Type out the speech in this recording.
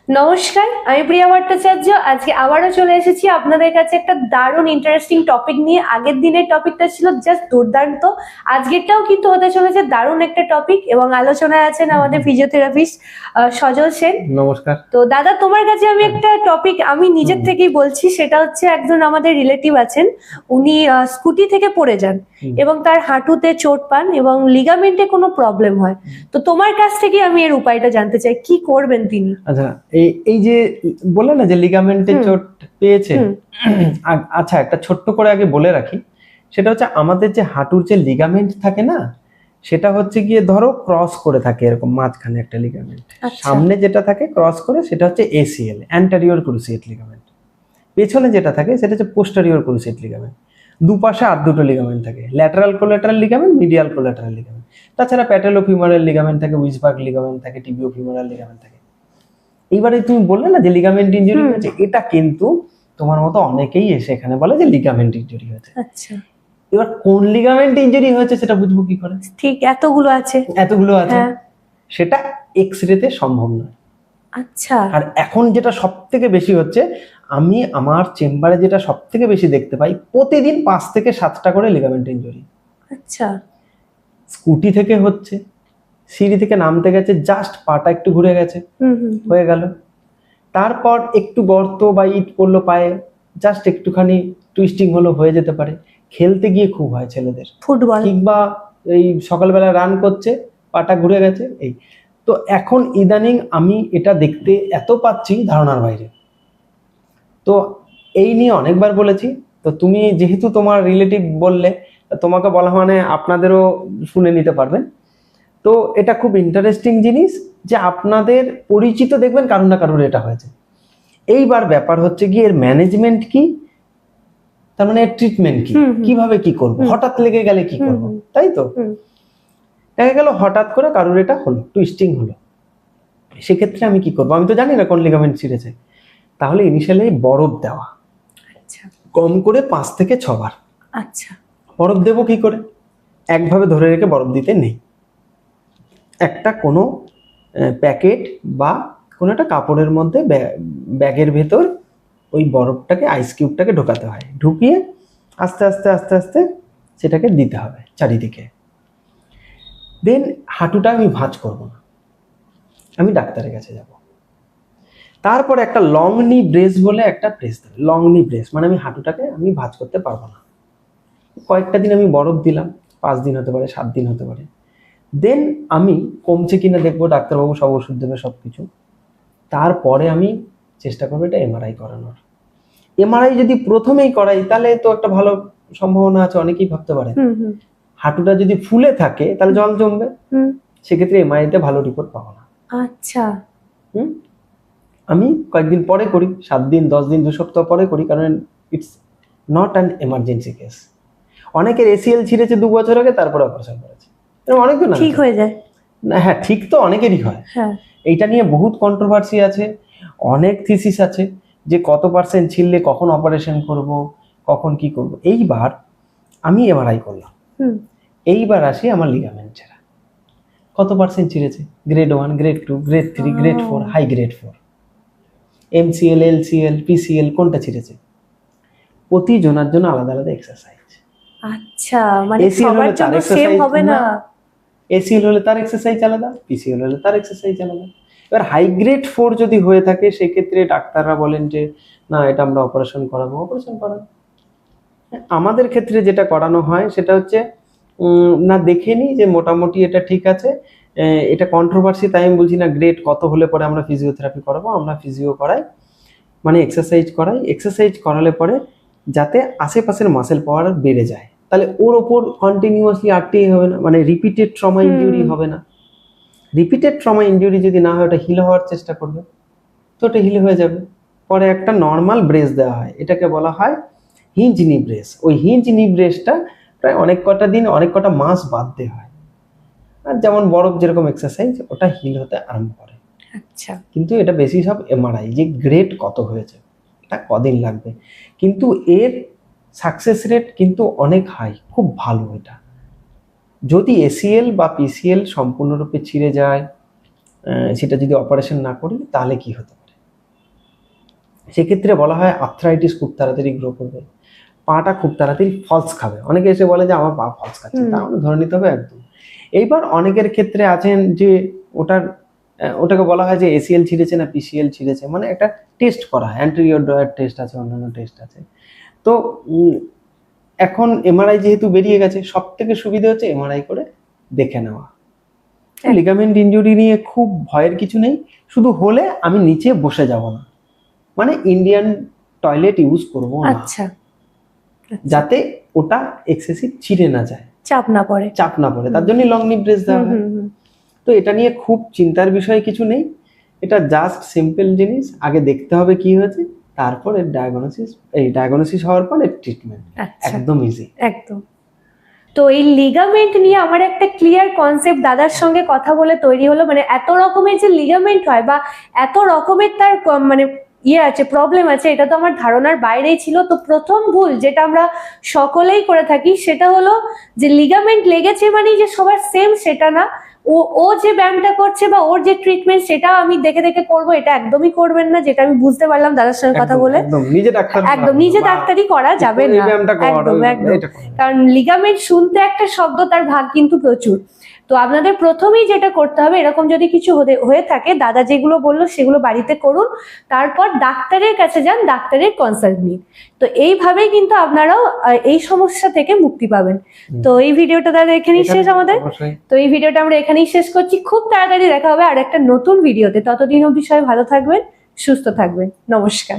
নমস্কার, আমি প্রিয়া ভট্টাচার্য। আজকে আবারও চলে এসেছি আপনাদের কাছে একটা দারুণ ইন্টারেস্টিং টপিক নিয়ে। আগের দিনের টপিকটা ছিল জাস্ট দুর্দান্ত, আজকেরটাও কিন্তু হতে চলেছে দারুণ একটা টপিক। এবং আলোচনায় আছেন আমাদের ফিজিওথেরাপিস্ট সজল সেন। নমস্কার। তো দাদা, তোমার কাছে আমি একটা টপিক আমি নিজের থেকেই বলছি। সেটা হচ্ছে, একজন আমাদের রিলেটিভ আছেন, উনি স্কুটি থেকে পড়ে যান এবং তার হাঁটুতে চোট পান এবং লিগামেন্টে কোনো প্রবলেম হয়। তো তোমার কাছ থেকে আমি এর উপায়টা জানতে চাই, কি করবেন তিনি? আচ্ছা, এই যে বললেন না যে লিগামেন্টে চোট পেয়েছে, আচ্ছা একটা ছোট্ট করে আগে বলে রাখি, সেটা হচ্ছে আমাদের যে হাঁটুর যে লিগামেন্ট থাকে না, সেটা হচ্ছে গিয়ে ধরো ক্রস করে থাকে এরকম মাঝখানে একটা লিগামেন্ট। সামনে যেটা থাকে ক্রস করে সেটা হচ্ছে এসিএল, অ্যান্টেরিয়র ক্রুসিয়েট লিগামেন্ট। পেছনে যেটা থাকে সেটা হচ্ছে পোস্টেরিয়র ক্রুসিয়েট লিগামেন্ট। দুপাশে আর দুটো লিগামেন্ট থাকে, lateral collateral ligament, medial collateral ligament. তাছাড়া প্যাটেলোফিউমারাল লিগামেন্ট থাকে, উইসবার্গ লিগামেন্ট থাকে, টিবিওফিউমারাল লিগামেন্ট থাকে। এইবারে তুমি বললে না যে লিগামেন্ট ইনজুরি হয়েছে, এটা কিন্তু তোমার মতো অনেকেই এসে এখানে বলে যে লিগামেন্ট ইনজুরি হয়েছে। আচ্ছা, এবার কোন লিগামেন্ট ইনজুরি হয়েছে সেটা বুঝবো কি করে? ঠিক, এতগুলো আছে। সেটা এক্সরেতে সম্ভব নয়। আচ্ছা। আর এখন যেটা সব থেকে বেশি হচ্ছে, আমি আমার চেম্বারে যেটা সব থেকে বেশি দেখতে পাই, প্রতিদিন 5 থেকে 7টা করে লিগামেন্ট ইনজুরি। আচ্ছা। স্কুটি থেকে হচ্ছে, সিঁড়ি থেকে নামতে গেছে, জাস্ট পাটা একটু ঘুরে গেছে, হয়ে গেল। তারপর একটু গর্ত বা ইট পড়লো পায়ে, জাস্ট একটুখানি টুইস্টিং হলো, হয়ে যেতে পারে। খেলতে গিয়ে খুব হয় ছেলেদের, ফুটবল কিংবা এই সকালবেলা রান করছে, পাটা ঘুরে গেছে। এই তো এখন ইদানিং আমি এটা দেখতে এত পাচ্ছি ধারণার বাইরে। তো এই নিয়ে অনেকবার বলেছি। তো তুমি যেহেতু তোমার রিলেটিভ বললে, তোমাকে বলা মানে আপনাদেরও শুনে নিতে পারবেন। তো এটা খুব ইন্টারেস্টিং জিনিস যে আপনাদের পরিচিত দেখবেন কারুর না কারুর এটা হয়েছে। এইবার ব্যাপার হচ্ছে কি, এর ম্যানেজমেন্ট কি, তার মানে এর ট্রিটমেন্ট কি, কিভাবে কি করবো, হঠাৎ লেগে গেলে কি করবো, তাই তো? দেখা গেল হঠাৎ করে কারুর এটা হলো, টুইস্টিং হলো, সেক্ষেত্রে আমি কি করবো? আমি তো জানি না কোন লিগামেন্ট ছিঁড়েছে। তাহলে ইনিশিয়ালি বরফ দেওয়া, কম করে 5 থেকে 6 বার। আচ্ছা। বরফ দেবো কি করে? একভাবে ধরে রেখে বরফ দিতে নেই। একটা কোনো প্যাকেট বা কোনো একটা কাপড়ের মধ্যে ব্যাগের ভেতর ওই বরফটাকে, আইস কিউবটাকে ঢোকাতে হয়, ঢুকিয়ে আস্তে আস্তে আস্তে আস্তে সেটাকে দিতে হবে চারিদিকে। দেন হাঁটুটা আমি ভাঁজ করব না, আমি ডাক্তারের কাছে যাব। তারপর একটা লং নি ব্রেস বলে একটা ব্রেস দেবে। লং নি ব্রেস মানে আমি হাঁটুটাকে আমি ভাঁজ করতে পারবো না। কয়েকটা দিন আমি বরফ দিলাম, 5 দিন হতে পারে, 7 দিন হতে পারে। দেন আমি কমছে কিনা দেখবো, ডাক্তারবাবু সব ওষুধ দেবে সবকিছু। তারপরে আমি চেষ্টা করবো এটা এমআরআই করানোর। এমআরআই যদি প্রথমেই করাই তাহলে তো একটা ভালো সম্ভাবনা আছে, অনেকেই ভাবতে পারে। হাঁটুটা যদি ফুলে থাকে তাহলে জল জমবে, সেক্ষেত্রে এমআরআইতে ভালো রিপোর্ট পাবো না। আচ্ছা। আমি কয়েকদিন পরে করি, 7 দিন, 10 দিন, 2 সপ্তাহ পরে করি, কারণ it's not an emergency case. অনেকের এসিএল ছিঁড়েছে 2 বছর আগে, তারপরে অপারেশন করেছে, অনেকজন ঠিক হয়ে যায় না। হ্যাঁ, ঠিক তো অনেকেরই হয়। এইটা নিয়ে বহুত কন্ট্রোভার্সি আছে, অনেক থিসিস আছে যে কত পার্সেন্ট ছিঁড়লে কখন অপারেশন করব, কখন কি করব। এইবার আমি এমআরআই করলাম, এইবার আসি আমার লিগামেন্ট ছেঁড়া কত পার্সেন্ট ছিঁড়েছে, grade 1, grade 2, grade 3, grade 4, high grade 4, MCL, LCL, PCL কোনটা ছিঁড়েছে। প্রতিজনের জন্য আলাদা আলাদা এক্সারসাইজ। আচ্ছা, মানে সবার জন্য সেম হবে না। এসিএল হলে তার এক্সারসাইজ আলাদা, পিসিএল হলে তার এক্সারসাইজ আলাদা। এবার হাই গ্রেড 4 যদি হয়ে থাকে, সেক্ষেত্রে ডাক্তাররা বলেন যে না, এটা আমরা অপারেশন করাবো, অপারেশন করাবো। আমাদের ক্ষেত্রে যেটা করানো হয় সেটা হচ্ছে না, দেখে নিই যে মোটামুটি এটা ঠিক আছে। এটা কন্ট্রোভার্সি, তাই আমি বলছি না গ্রেড কত হলে পরে আমরা ফিজিওথেরাপি করাবো। আমরা ফিজিও করাই, মানে এক্সারসাইজ করাই। এক্সারসাইজ করালে পরে যাতে আশেপাশের মাসেল পাওয়ার বেড়ে যায়, তাহলে ওর ওপর কন্টিনিউয়াসলি আটকে হবে না, মানে রিপিটেড ট্রমা ইনজুরি হবে না। রিপিটেড ট্রমা ইনজুরি যদি না হয়, ওটা হিল হওয়ার চেষ্টা করবে, তো ওটা হিল হয়ে যাবে। পরে একটা নর্মাল ব্রেস দেওয়া হয়, এটাকে বলা হয় হিঞ্জ নি ব্রেস। ওই হিঞ্জ নি ব্রেসটা প্রায় অনেক কটা দিন, অনেক কটা মাস বাদ দিয়ে হয়। আর যেমন বরফ যেরকম এক্সারসাইজ, ওটা হিল হতে আরম্ভ করে। আচ্ছা। কিন্তু এটা বেশি সব এমআরআই, যে গ্রেড কত হয়েছে, এটা কদিন লাগবে। কিন্তু এর সাকসেস রেট কিন্তু অনেক হাই, খুব ভালো। এটা যদি এসিএল বা পিসিএল সম্পূর্ণরূপে ছিঁড়ে যায়, সেটা যদি অপারেশন না করি, তাহলে কি হতে পারে? সেক্ষেত্রে বলা হয় আর্থ্রাইটিস খুব তাড়াতাড়ি গ্রো করবে, পাটা খুব তাড়াতাড়ি ফলস খাবে। অনেকে এসে বলে যে আমার পা ফলস খাচ্ছে, তা আমরা ধরে নিতে হবে একদম। এইবার অনেকের ক্ষেত্রে আছেন যে ওটাকে বলা হয় যে এসিএল ছিঁড়েছে না পিসিএল ছিঁড়েছে, মানে একটা টেস্ট করা হয়, অ্যান্টেরিয়র ডয়ার টেস্ট আছে, অন্যান্য টেস্ট আছে। তো এখন এমআরআই যেহেতু বেরিয়ে গেছে, সব থেকে সুবিধা হচ্ছে এমআরআই করে দেখে নেওয়া। লিগামেন্ট ইনজুরি নিয়ে খুব ভয়ের কিছু নেই, শুধু হলে আমি নিচে বসে যাব না, মানে ইন্ডিয়ান টয়লেট ইউজ করব না, আচ্ছা, যাতে ওটা এক্সেসিভ ছিঁড়ে না যায়, চাপ না পড়ে। তার জন্য লং নি ব্রেস দেওয়া হয়। তো এটা নিয়ে খুব চিন্তার বিষয় কিছু নেই, এটা জাস্ট সিম্পল জিনিস। আগে দেখতে হবে কি হয়েছে, তারপর এর ডায়াগনোসিস হওয়ার পর এর ট্রিটমেন্ট একদম ইজি। একদম। তো এই লিগামেন্ট নিয়ে আমার একটা ক্লিয়ার কনসেপ্ট দাদার সঙ্গে কথা বলে তৈরি হলো, মানে এত রকমের যে লিগামেন্ট হয় বা এত রকমের তার মানে আছে, প্রবলেম আছে, এটা তো আমার ধারণার বাইরেই ছিল। তো প্রথম ভুল যেটা আমরা সকলেই করে থাকি সেটা হলো যে লিগামেন্ট লেগেছে মানে যে সবার সেম সেটা না, ও যে ব্যায়ামটা করছে বা ওর যে ট্রিটমেন্ট সেটা আমি দেখে দেখে করবো, এটা একদমই করবেন না, যেটা আমি বুঝতে পারলাম দাদার সঙ্গে কথা বলে। একদম নিজে ডাক্তারি করা যাবে না, একদম একদম। কারণ লিগামেন্ট শুনতে একটা শব্দ, তার ভাগ কিন্তু প্রচুর। তো আপনাদের প্রথমেই যেটা করতে হবে, এরকম যদি কিছু হয়ে থাকে, দাদা যেগুলো বললো সেগুলো বাড়িতে করুন, তারপর ডাক্তারের কাছে যান, ডাক্তারের কনসাল্ট নিন। তো এইভাবেই কিন্তু আপনারাও এই সমস্যা থেকে মুক্তি পাবেন। তো এই ভিডিওটা দাদা এখানেই শেষ আমাদের। তো এই ভিডিওটা আমরা এখানেই শেষ করছি, খুব তাড়াতাড়ি দেখা হবে আর একটা নতুন ভিডিওতে। ততদিন অবধি সবাই ভালো থাকবেন, সুস্থ থাকবেন। নমস্কার।